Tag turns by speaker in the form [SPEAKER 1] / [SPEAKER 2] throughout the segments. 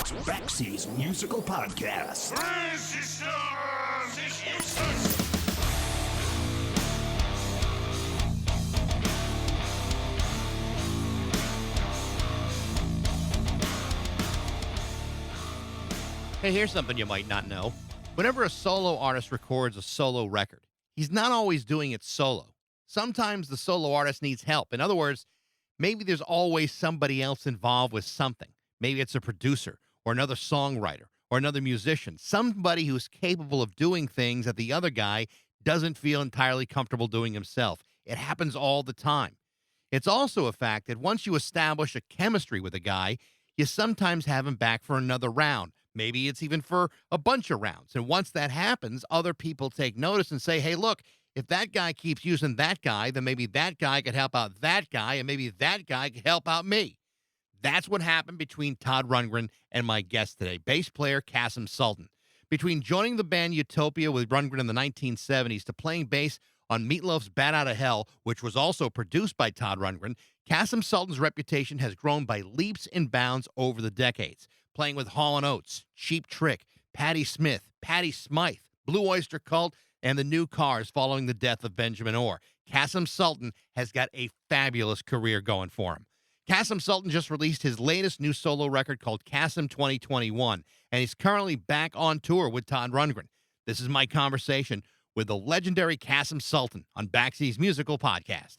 [SPEAKER 1] to Backseas Musical Podcast.
[SPEAKER 2] Hey, here's something you might not know. Whenever a solo artist records a solo record, he's not always doing it solo. Sometimes the solo artist needs help. In other words, maybe there's always somebody else involved with something. Maybe it's a producer or another songwriter or another musician, somebody who's capable of doing things that the other guy doesn't feel entirely comfortable doing himself. It happens all the time. It's also a fact that once you establish a chemistry with a guy, you sometimes have him back for another round. Maybe it's even for a bunch of rounds. And once that happens, other people take notice and say, hey, look, if that guy keeps using that guy, then maybe that guy could help out that guy, and maybe that guy could help out me. That's what happened between Todd Rundgren and my guest today, bass player Kasim Sulton. Between joining the band Utopia with Rundgren in the 1970s to playing bass on Meatloaf's Bat Out of Hell, which was also produced by Todd Rundgren, Kasim Sulton's reputation has grown by leaps and bounds over the decades, playing with Hall & Oates, Cheap Trick, Patti Smith, Patti Smythe, Blue Oyster Cult, and the New Cars following the death of Benjamin Orr. Kasim Sulton has got a fabulous career going for him. Kasim Sulton just released his latest new solo record called Kasim 2021, and he's currently back on tour with Todd Rundgren. This is my conversation with the legendary Kasim Sulton on Backseas Musical Podcast.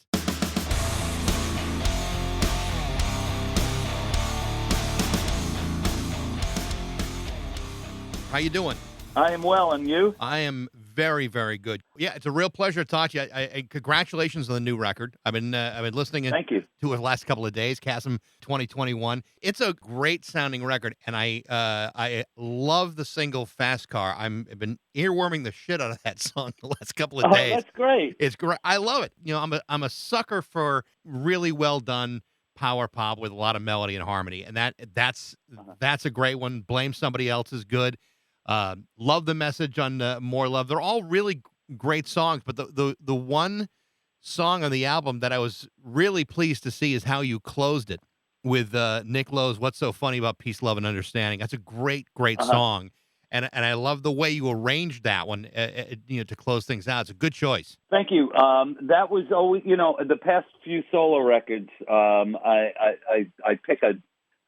[SPEAKER 2] How you doing?
[SPEAKER 3] I am well, and you?
[SPEAKER 2] I am very, very good. Yeah, it's a real pleasure to talk to you. I congratulations on the new record. I've been listening
[SPEAKER 3] Thank you.
[SPEAKER 2] to it the last couple of days. Kasim 2021. It's a great sounding record, and I love the single "Fast Car." I've been earworming the shit out of that song the last couple of days.
[SPEAKER 3] That's great.
[SPEAKER 2] It's great. I love it. You know, I'm a sucker for really well done power pop with a lot of melody and harmony, and that's a great one. Blame Somebody Else is good. Love the message on More Love. They're all really great songs, but the one song on the album that I was really pleased to see is how you closed it with Nick Lowe's "What's So Funny About Peace, Love, and Understanding." That's a great song, and I love the way you arranged that one, to close things out. It's a good choice.
[SPEAKER 3] Thank you. That was always, the past few solo records. I pick a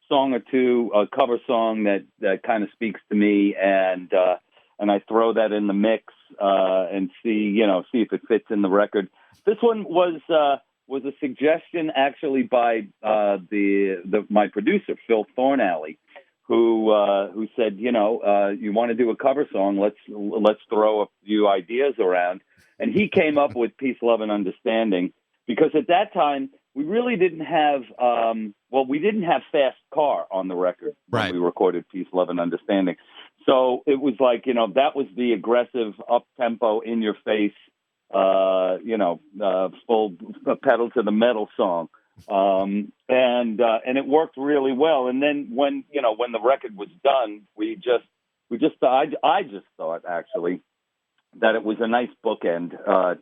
[SPEAKER 3] song or two, a cover song that kind of speaks to me, and I throw that in the mix and see if it fits in the record. This one was a suggestion actually by my producer Phil Thornalley, who said, you want to do a cover song? Let's throw a few ideas around, and he came up with "Peace, Love, and Understanding," because at that time we really didn't have, we didn't have Fast Car on the record when we recorded "Peace, Love, and Understanding." So it was like, that was the aggressive, up-tempo, in-your-face, full pedal to the metal song. And it worked really well. And then when the record was done, I just thought actually that it was a nice bookend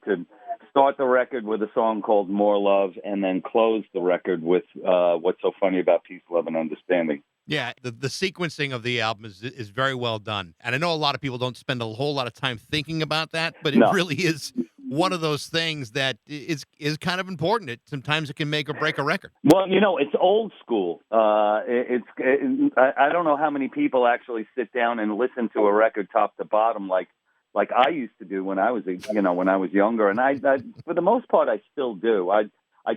[SPEAKER 3] to start the record with a song called "More Love" and then close the record with "What's So Funny About Peace, Love, and Understanding."
[SPEAKER 2] Yeah, the sequencing of the album is very well done. And I know a lot of people don't spend a whole lot of time thinking about that, but it really is one of those things that is kind of important. Sometimes it can make or break a record.
[SPEAKER 3] Well, it's old school. I don't know how many people actually sit down and listen to a record top to bottom like I used to do when I was younger, and I for the most part I still do. I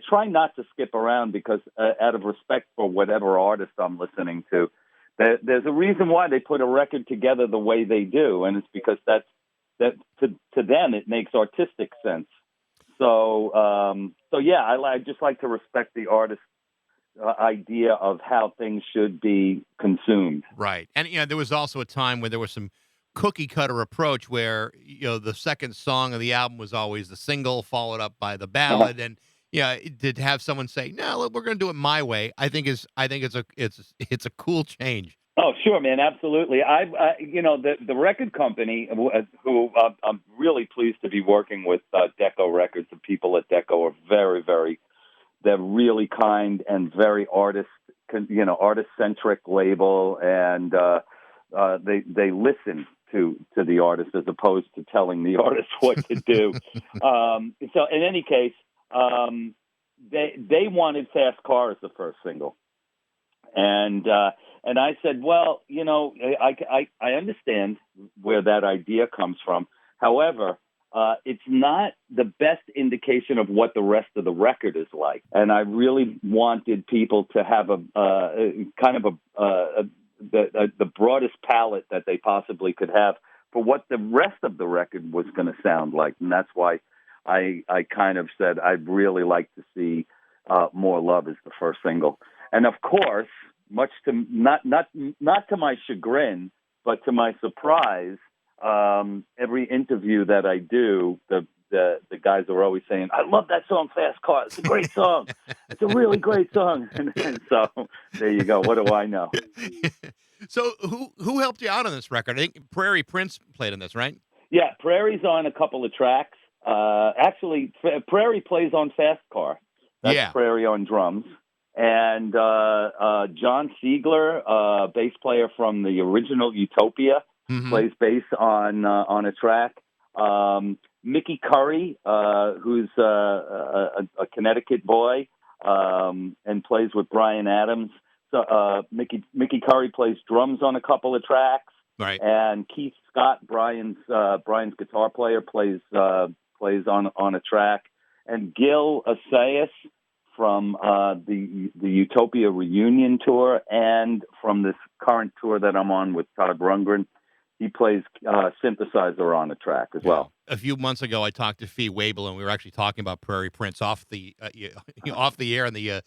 [SPEAKER 3] try not to skip around because out of respect for whatever artist I'm listening to, there's a reason why they put a record together the way they do, and it's because that to them it makes artistic sense. So I just like to respect the artist's idea of how things should be consumed.
[SPEAKER 2] Right, and there was also a time where there was some cookie cutter approach where the second song of the album was always the single followed up by the ballad, and to have someone say, "No, look, we're going to do it my way," I think it's a cool change.
[SPEAKER 3] Oh, sure, man, absolutely. The record company who I'm really pleased to be working with, Decco Records. The people at Decco are very, very, they're really kind and very artist artist-centric label, and they listen to the artist as opposed to telling the artist what to do. So in any case, they wanted Fast Car as the first single. And I said, well, I understand where that idea comes from. However, it's not the best indication of what the rest of the record is like. And I really wanted people to have the broadest palette that they possibly could have for what the rest of the record was going to sound like. And that's why I kind of said I'd really like to see More Love as the first single. And of course, much to not to my chagrin, but to my surprise, every interview that I do, the guys are always saying, "I love that song, Fast Car. It's a great song. It's a really great song." And so there you go. What do I know?
[SPEAKER 2] So who helped you out on this record? I think Prairie Prince played on this, right?
[SPEAKER 3] Yeah, Prairie's on a couple of tracks. Actually, Prairie plays on Fast Car. That's Prairie on drums. And John Siegler, bass player from the original Utopia, plays bass on a track. Mickey Curry, who's a Connecticut boy, and plays with Bryan Adams. So Mickey Curry plays drums on a couple of tracks.
[SPEAKER 2] Right.
[SPEAKER 3] And Keith Scott, Brian's guitar player, plays on a track. And Gil Asayas from the Utopia reunion tour and from this current tour that I'm on with Todd Rundgren, he plays synthesizer on a track as well.
[SPEAKER 2] A few months ago, I talked to Fee Wable, and we were actually talking about Prairie Prince off the off the air in the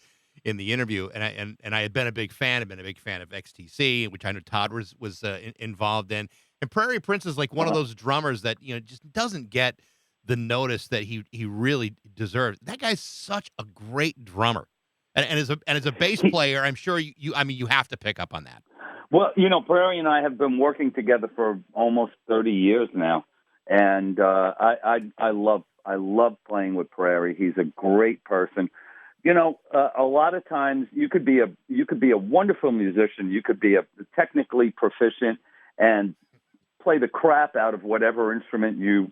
[SPEAKER 2] interview, and I had been a big fan. I've been a big fan of XTC, which I know Todd was involved in. And Prairie Prince is like one of those drummers that just doesn't get the notice that he really deserves. That guy's such a great drummer, and as a bass player, I'm sure you have to pick up on that.
[SPEAKER 3] Well, Prairie and I have been working together for almost 30 years now, and I love playing with Prairie. He's a great person. A lot of times you could be a wonderful musician. You could be a technically proficient and play the crap out of whatever instrument you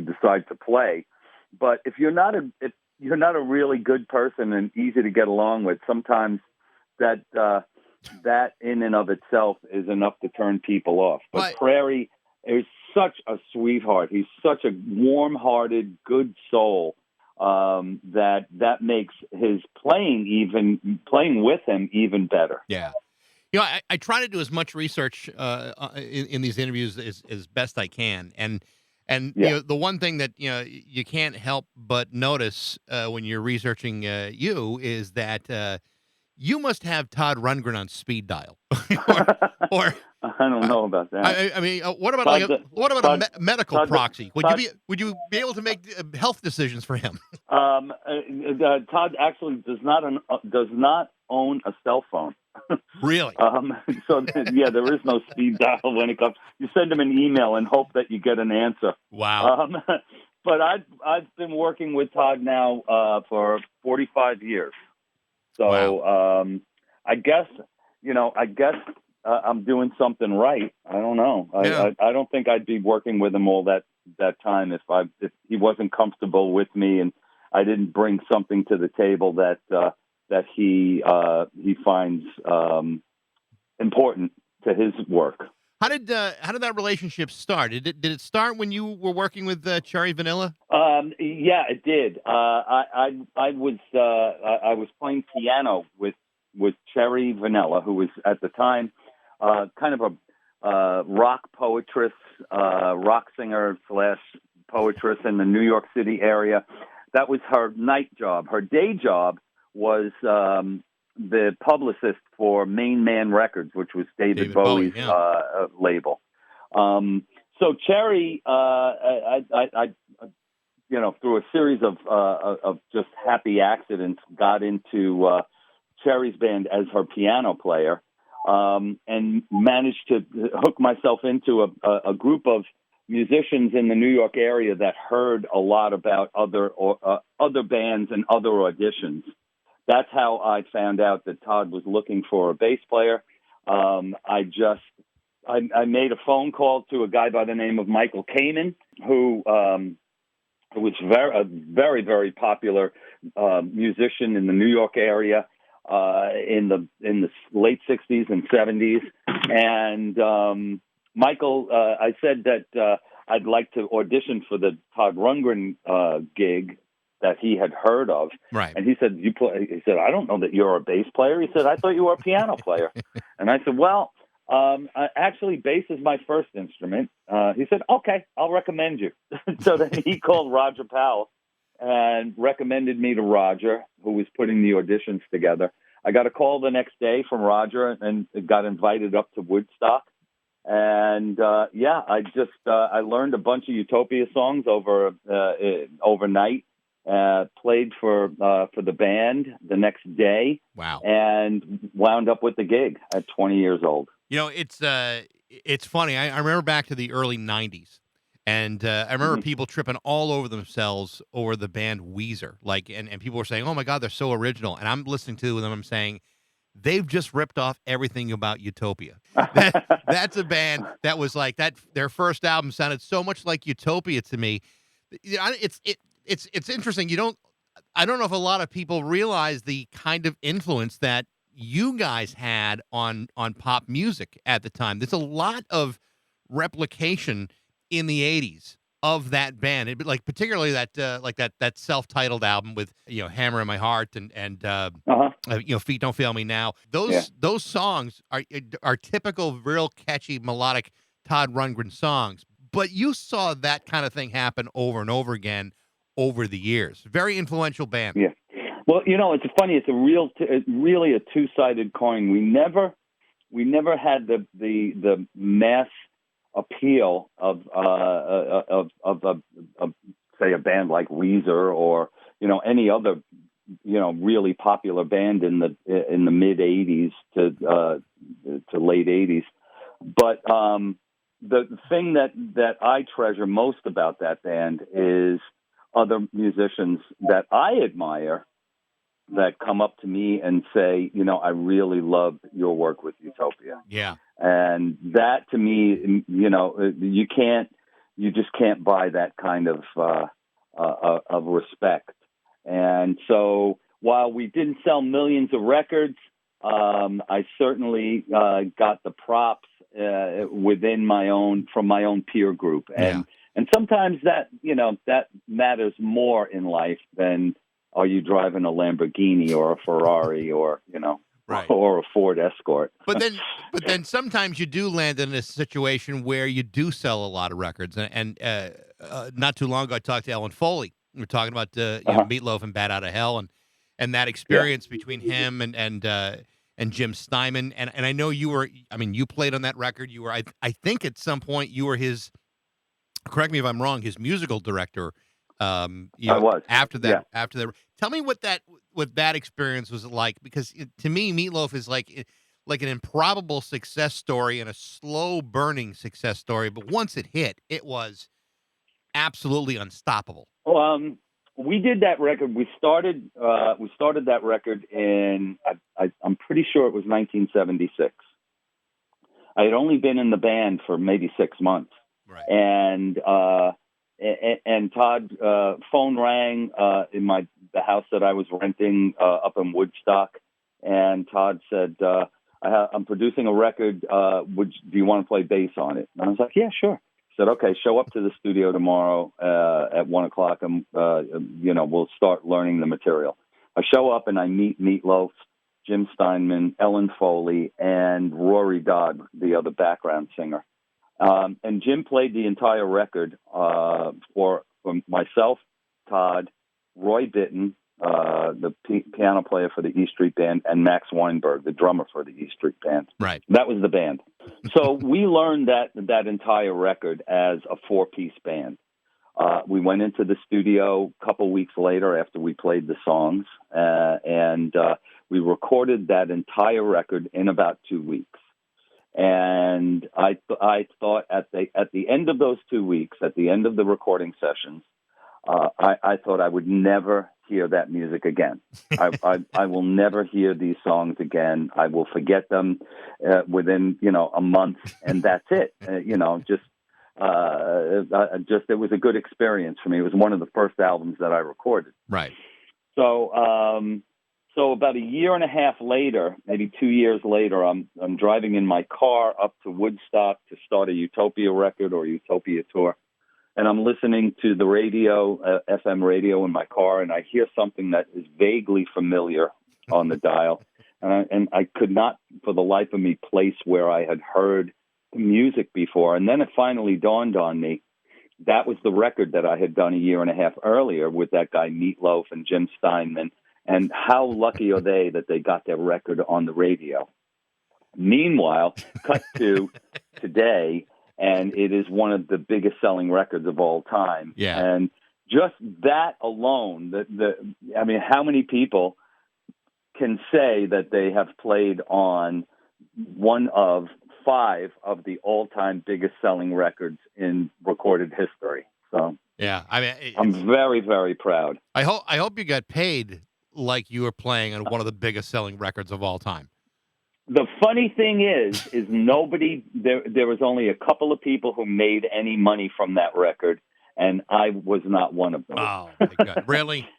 [SPEAKER 3] decide to play. But if you're not a really good person and easy to get along with, sometimes that in and of itself is enough to turn people off. But Prairie is such a sweetheart. He's such a warm-hearted, good soul. That makes his playing with him even better.
[SPEAKER 2] Yeah. I try to do as much research in these interviews as best I can. And the one thing that, you can't help but notice when you're researching you is that you must have Todd Rundgren on speed dial. or
[SPEAKER 3] I don't know about that.
[SPEAKER 2] I mean, what about a medical proxy? Would you be able to make health decisions for him?
[SPEAKER 3] Todd actually does not own a cell phone.
[SPEAKER 2] Really?
[SPEAKER 3] So there is no speed dial when it comes. You send him an email and hope that you get an answer.
[SPEAKER 2] Wow.
[SPEAKER 3] But I've been working with Todd now for 45 years. So
[SPEAKER 2] wow.
[SPEAKER 3] I guess I'm doing something right. I don't know. I don't think I'd be working with him all that time if he wasn't comfortable with me and I didn't bring something to the table that he finds important to his work.
[SPEAKER 2] How did that relationship start? Did it start when you were working with Cherry Vanilla?
[SPEAKER 3] Yeah, it did. I was playing piano with Cherry Vanilla, who was at the time kind of a rock poetress, rock singer / poetress in the New York City area. That was her night job. Her day job was the publicist for Main Man Records, which was David Bowie's label. So Cherry, through a series of just happy accidents, got into Cherry's band as her piano player, and managed to hook myself into a group of musicians in the New York area that heard a lot about other bands and other auditions. that's how I found out that Todd was looking for a bass player. I made a phone call to a guy by the name of Michael Kamen, who was a very, very popular musician in the New York area in the late 60s and 70s. And Michael, I said that I'd like to audition for the Todd Rundgren gig that he had heard of.
[SPEAKER 2] Right.
[SPEAKER 3] And he said, "You play?" He said, "I don't know that you're a bass player." He said, "I thought you were a piano player." And I said, "Well, actually, bass is my first instrument." He said, "Okay, I'll recommend you." So then he called Roger Powell and recommended me to Roger, who was putting the auditions together. I got a call the next day from Roger and got invited up to Woodstock. And I learned a bunch of Utopia songs overnight. Played for the band the next day.
[SPEAKER 2] Wow.
[SPEAKER 3] And wound up with the gig at 20 years old.
[SPEAKER 2] You know, it's funny. I remember back to the early 90s, and I remember people tripping all over themselves over the band Weezer. And people were saying, "Oh my God, they're so original." And I'm listening to them, I'm saying, they've just ripped off everything about Utopia. That's a band that was like that. Their first album sounded so much like Utopia to me. It's interesting. I don't know if a lot of people realize the kind of influence that you guys had on pop music at the time. There's a lot of replication in the 80s of that band. Particularly that self-titled album with, Hammer in My Heart and Feet Don't Fail Me Now. Those songs are typical, real catchy, melodic Todd Rundgren songs. But you saw that kind of thing happen over and over again over the years. Very influential band.
[SPEAKER 3] Yeah. Well, it's funny. It's really a two-sided coin. We never had the mass appeal of say a band like Weezer or any other really popular band in the mid '80s to late '80s. But the thing that I treasure most about that band is other musicians that I admire that come up to me and say, I really love your work with Utopia.
[SPEAKER 2] Yeah.
[SPEAKER 3] And that to me, you just can't buy that kind of respect. And so while we didn't sell millions of records, I certainly got the props from my own peer group. And sometimes that matters more in life than are you driving a Lamborghini or a Ferrari or,
[SPEAKER 2] right,
[SPEAKER 3] or a Ford Escort.
[SPEAKER 2] But then sometimes you do land in a situation where you do sell a lot of records. And not too long ago, I talked to Ellen Foley. We were talking about Meatloaf and Bat Out of Hell and that experience between him and Jim Steinman. And I know you played on that record. You were, I think at some point you were his, correct me if I'm wrong, his musical director.
[SPEAKER 3] I was
[SPEAKER 2] after that. Tell me what that experience was like, because to me, Meatloaf is like an improbable success story and a slow burning success story. But once it hit, it was absolutely unstoppable.
[SPEAKER 3] We did that record. We started that record in I'm pretty sure it was 1976. I had only been in the band for maybe 6 months.
[SPEAKER 2] Right.
[SPEAKER 3] And Todd phone rang in the house that I was renting up in Woodstock, and Todd said, "I'm producing a record. Do you want to play bass on it?" And I was like, "Yeah, sure." He said, "Okay, show up to the studio tomorrow at 1:00, and we'll start learning the material." I show up and I meet Meatloaf, Jim Steinman, Ellen Foley, and Rory Dodd, the other background singer. And Jim played the entire record for myself, Todd, Roy Bittan, the piano player for the E Street Band, and Max Weinberg, the drummer for the E Street Band.
[SPEAKER 2] Right.
[SPEAKER 3] That was the band. So we learned that entire record as a 4-piece band. We went into the studio a couple weeks later after we played the songs, and we recorded that entire record in about 2 weeks. And I thought at the end of those 2 weeks, at the end of the recording sessions, I thought I would never hear that music again. I will never hear these songs again. I will forget them within, a month, and that's it. It was a good experience for me. It was one of the first albums that I recorded.
[SPEAKER 2] Right.
[SPEAKER 3] So about a year and a half later, maybe 2 years later, I'm driving in my car up to Woodstock to start a Utopia record or Utopia tour. And I'm listening to the radio, FM radio in my car, and I hear something that is vaguely familiar on the dial. And I could not, for the life of me, place where I had heard the music before. And then it finally dawned on me. That was the record that I had done a year and a half earlier with that guy Meatloaf and Jim Steinman. And how lucky are they that they got their record on the radio? Meanwhile, cut to today, and it is one of the biggest selling records of all time.
[SPEAKER 2] Yeah.
[SPEAKER 3] And just that alone, how many people can say that they have played on one of 5 of the all-time biggest selling records in recorded history? So
[SPEAKER 2] yeah,
[SPEAKER 3] I'm very, very proud.
[SPEAKER 2] I hope you got paid like you were playing on one of the biggest selling records of all time.
[SPEAKER 3] The funny thing is nobody, there was only a couple of people who made any money from that record, and I was not one of them.
[SPEAKER 2] Oh, my God. Really?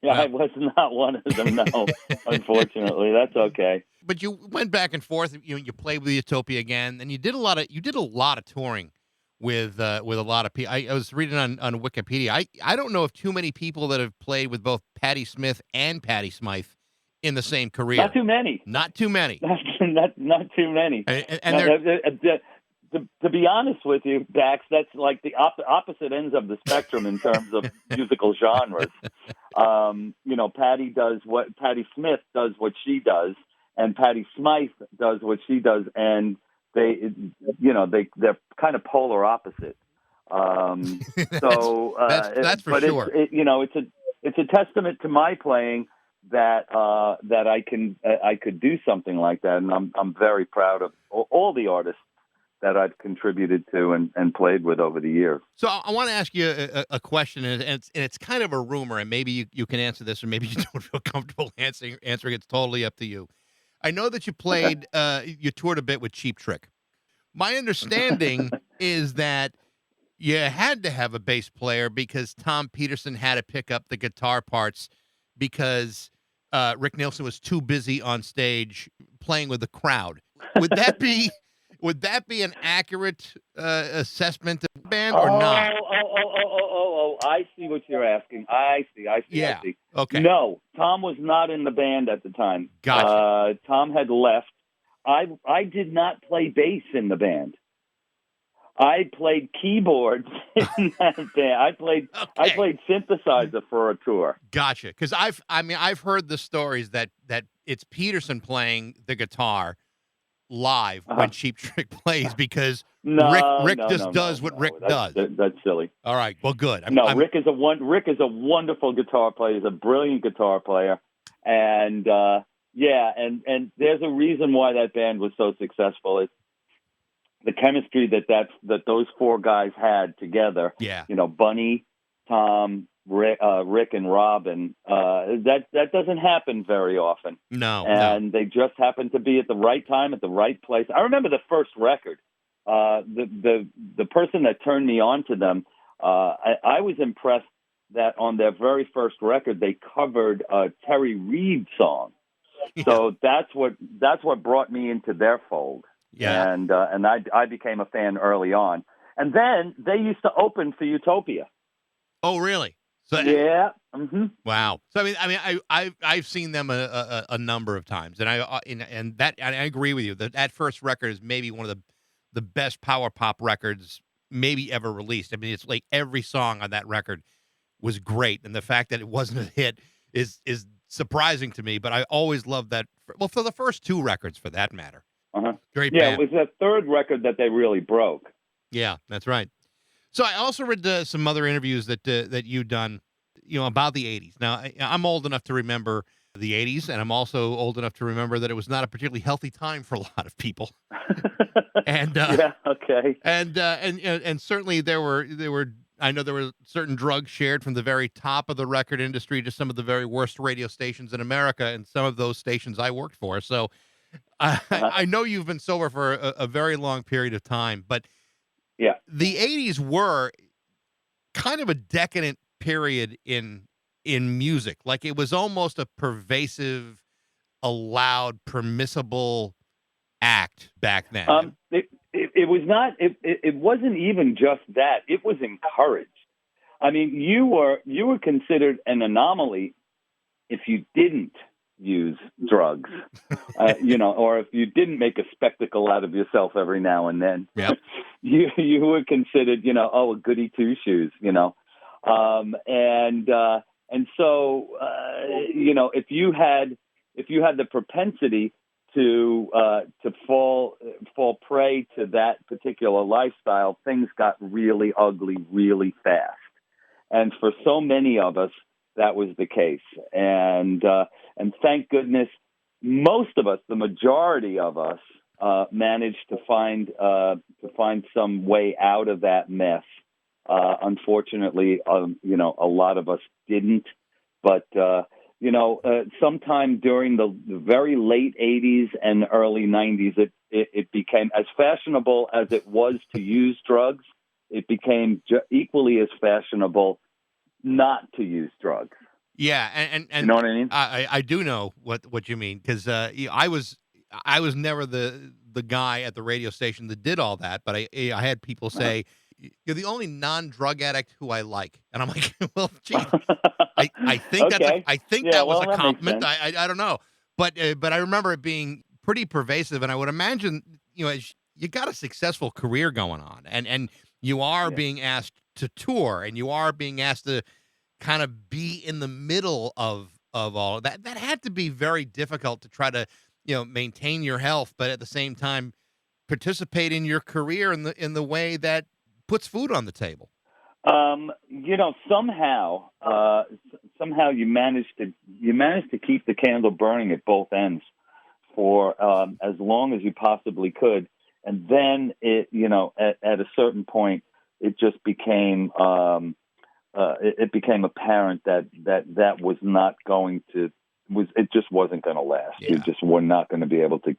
[SPEAKER 3] Yeah, I was not one of them, no, unfortunately. That's okay.
[SPEAKER 2] But you went back and forth. You played with Utopia again, and you did a lot of touring with a lot of people. I was reading on Wikipedia. I don't know of too many people that have played with both Patti Smith and Patti Smythe in the same career.
[SPEAKER 3] Not too many.
[SPEAKER 2] Not too many.
[SPEAKER 3] Not too many. To be honest with you, Dax, that's like the opposite ends of the spectrum in terms of musical genres. Patti Smith does what she does, and Patti Smythe does what she does, and they're kind of polar opposite.
[SPEAKER 2] That's for sure.
[SPEAKER 3] It's a testament to my playing that I could do something like that, and I'm very proud of all the artists that I've contributed to and played with over the years.
[SPEAKER 2] So I want to ask you a question, and it's kind of a rumor, and maybe you can answer this, or maybe you don't feel comfortable answering. It's totally up to you. I know that you played, you toured a bit with Cheap Trick. My understanding is that you had to have a bass player because Tom Peterson had to pick up the guitar parts because Rick Nielsen was too busy on stage playing with the crowd. Would that be an accurate assessment of the band or not?
[SPEAKER 3] Oh, I see what you're asking. I see.
[SPEAKER 2] Yeah.
[SPEAKER 3] I see.
[SPEAKER 2] Okay.
[SPEAKER 3] No, Tom was not in the band at the time.
[SPEAKER 2] Gotcha.
[SPEAKER 3] Tom had left. I did not play bass in the band. I played keyboards in that band. I played synthesizer for a tour.
[SPEAKER 2] Gotcha. Because I've heard the stories that it's Peterson playing the guitar live when Cheap Trick plays because Rick does what Rick does.
[SPEAKER 3] That's silly.
[SPEAKER 2] All right. Well, good.
[SPEAKER 3] Rick is a wonderful guitar player. He's a brilliant guitar player, and and there's a reason why that band was so successful. It's the chemistry that those 4 guys had together.
[SPEAKER 2] Yeah.
[SPEAKER 3] Bunny, Tom, Rick and Robin. That doesn't happen very often.
[SPEAKER 2] No.
[SPEAKER 3] And they just happened to be at the right time at the right place. I remember the first record. The person that turned me on to them, I was impressed that on their very first record they covered a Terry Reid song. Yeah. So that's what brought me into their fold.
[SPEAKER 2] Yeah.
[SPEAKER 3] And I became a fan early on. And then they used to open for Utopia.
[SPEAKER 2] Oh, really? So,
[SPEAKER 3] yeah. Mm-hmm.
[SPEAKER 2] Wow. So I've seen them a number of times, and I agree with you that first record is maybe one of the best power pop records maybe ever released. I mean, it's like every song on that record was great, and the fact that it wasn't a hit is surprising to me. But I always loved that. Well, for the first 2 records, for that matter. Great band.
[SPEAKER 3] It was the third record that they really broke.
[SPEAKER 2] Yeah, that's right. So I also read some other interviews that you've done, about the 80s. Now, I'm old enough to remember the 80s, and I'm also old enough to remember that it was not a particularly healthy time for a lot of people. And
[SPEAKER 3] yeah, okay.
[SPEAKER 2] And certainly there were I know there were certain drugs shared from the very top of the record industry to some of the very worst radio stations in America, and some of those stations I worked for. So
[SPEAKER 3] Uh-huh.
[SPEAKER 2] I know you've been sober for a very long period of time, but
[SPEAKER 3] Yeah.
[SPEAKER 2] the 80s were kind of a decadent period in music. Like it was almost a pervasive, allowed, permissible act back then.
[SPEAKER 3] It was not. It wasn't even just that. It was encouraged. I mean, you were considered an anomaly if you didn't use drugs, or if you didn't make a spectacle out of yourself every now and then.
[SPEAKER 2] Yep.
[SPEAKER 3] You were considered, a goody two shoes, and so if you had the propensity to fall prey to that particular lifestyle, things got really ugly really fast. And for so many of us, that was the case. And thank goodness, most of us, the majority of us, managed to find some way out of that mess. Unfortunately, a lot of us didn't. But sometime during the very late 80s and early 90s, it became as fashionable as it was to use drugs. It became equally as fashionable not to use drugs.
[SPEAKER 2] Yeah, and
[SPEAKER 3] you know what I mean?
[SPEAKER 2] I do know what you mean, because I was never the guy at the radio station that did all that, but I had people say, "You're the only non-drug addict who I like," and I'm like, "Well, gee, I think
[SPEAKER 3] Okay.
[SPEAKER 2] that was a
[SPEAKER 3] that makes
[SPEAKER 2] compliment.
[SPEAKER 3] sense.
[SPEAKER 2] I don't know, but I remember it being pretty pervasive, and I would imagine as you got a successful career going on, and you are being asked to tour, and you are being asked to kind of be in the middle of all of that. That had to be very difficult to try to maintain your health, but at the same time participate in your career in the way that puts food on the table.
[SPEAKER 3] Somehow you managed to keep the candle burning at both ends for as long as you possibly could, and then at a certain point it just became it became apparent that was not going to it just wasn't going to last.
[SPEAKER 2] Yeah.
[SPEAKER 3] You just were not going to be able to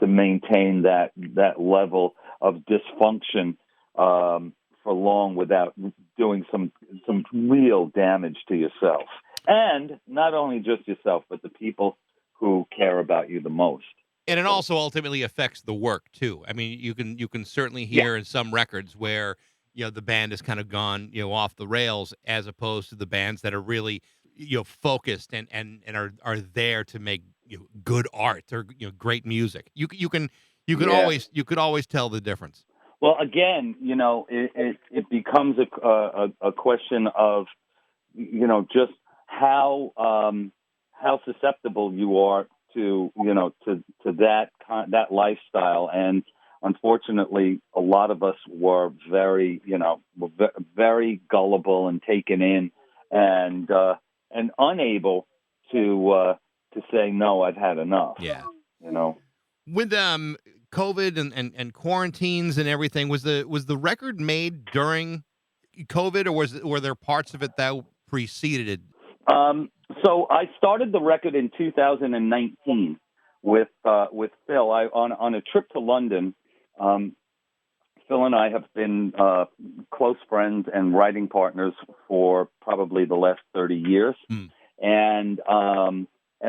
[SPEAKER 3] maintain that level of dysfunction for long without doing some real damage to yourself, and not only just yourself, but the people who care about you the most.
[SPEAKER 2] And it also ultimately affects the work too. I mean, you can certainly hear in some records where the band has kind of gone off the rails, as opposed to the bands that are really focused and are there to make good art or great music. You could always tell the difference.
[SPEAKER 3] Well, again, it becomes a question of just how susceptible you are to that lifestyle. And unfortunately, a lot of us were very very gullible and taken in, and unable to say no, I've had enough.
[SPEAKER 2] Yeah.
[SPEAKER 3] With
[SPEAKER 2] COVID and quarantines and everything, was the record made during COVID, or were there parts of it that preceded it?
[SPEAKER 3] So I started the record in 2019 with Phil. On a trip to London. Phil and I have been close friends and writing partners for probably the last 30 years. And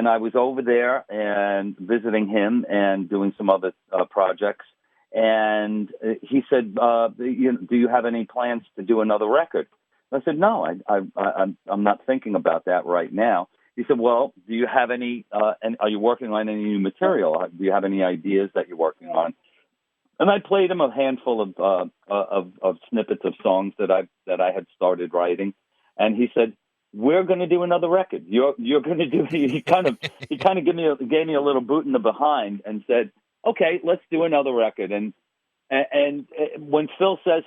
[SPEAKER 3] I was over there and visiting him and doing some other projects. And he said, "Do you have any plans to do another record?" I said, "No, I'm not thinking about that right now." He said, "Well, do you have any? And are you working on any new material? Do you have any ideas that you're working on?" And I played him a handful of snippets of songs that I had started writing, and he said, "We're going to do another record. You're going to do." He kind of gave me a little boot in the behind and said, "Okay, let's do another record." And when Phil says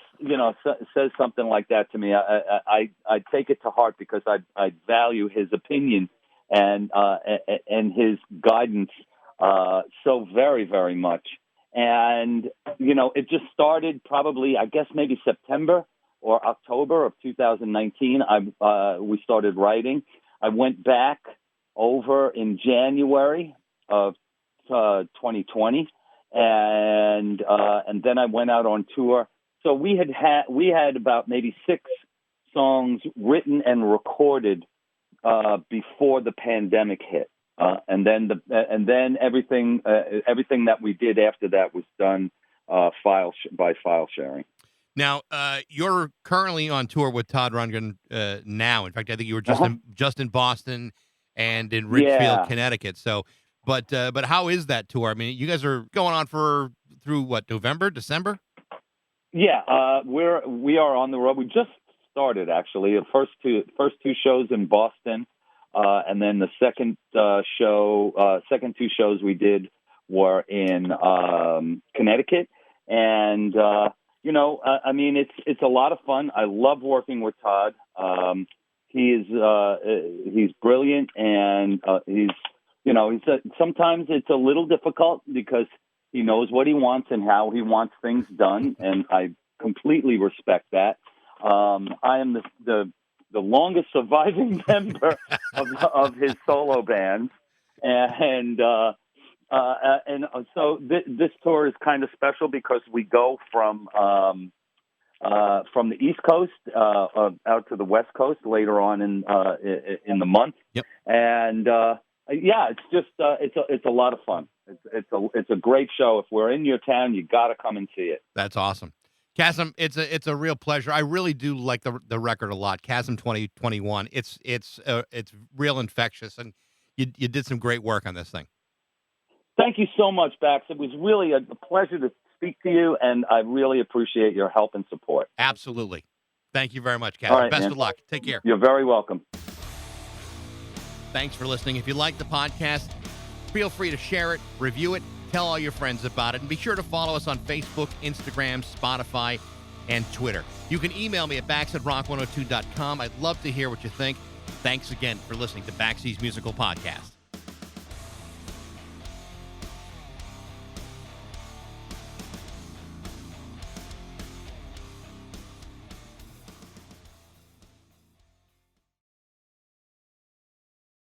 [SPEAKER 3] something like that to me, I take it to heart, because I value his opinion and his guidance so very, very much. And it just started probably, I guess, maybe September or October of 2019, we started writing. I went back over in January of 2020, and then I went out on tour. So we had about maybe 6 songs written and recorded before the pandemic hit, and then everything that we did after that was done by file sharing.
[SPEAKER 2] Now, you're currently on tour with Todd Rundgren now. In fact, I think you were just in Boston and in Ridgefield, Connecticut. So, but how is that tour? I mean, you guys are going on through what, November, December?
[SPEAKER 3] Yeah, we are on the road. We just started, actually. The first two shows in Boston, and then the second two shows we did were in Connecticut. And I mean, it's a lot of fun. I love working with Todd. He's brilliant, and sometimes it's a little difficult because he knows what he wants and how he wants things done, and I completely respect that. I am the longest surviving member of his solo band, and so this tour is kind of special because we go from the East Coast out to the West Coast later on in the month.
[SPEAKER 2] Yep.
[SPEAKER 3] And it's just it's a lot of fun. It's a great show. If we're in your town, you got to come and see it.
[SPEAKER 2] That's awesome. Kasim, it's a real pleasure. I really do like the record a lot. Kasim 2021. It's real infectious, and you did some great work on this thing.
[SPEAKER 3] Thank you so much, Bax. It was really a pleasure to speak to you, and I really appreciate your help and support.
[SPEAKER 2] Absolutely. Thank you very much, Kasim.
[SPEAKER 3] All right,
[SPEAKER 2] Best
[SPEAKER 3] man.
[SPEAKER 2] of luck. Take care.
[SPEAKER 3] You're very welcome.
[SPEAKER 2] Thanks for listening. If you like the podcast, feel free to share it, review it, tell all your friends about it, and be sure to follow us on Facebook, Instagram, Spotify, and Twitter. You can email me at bax@rock102.com. I'd love to hear what you think. Thanks again for listening to Baxy's Musical Podcast.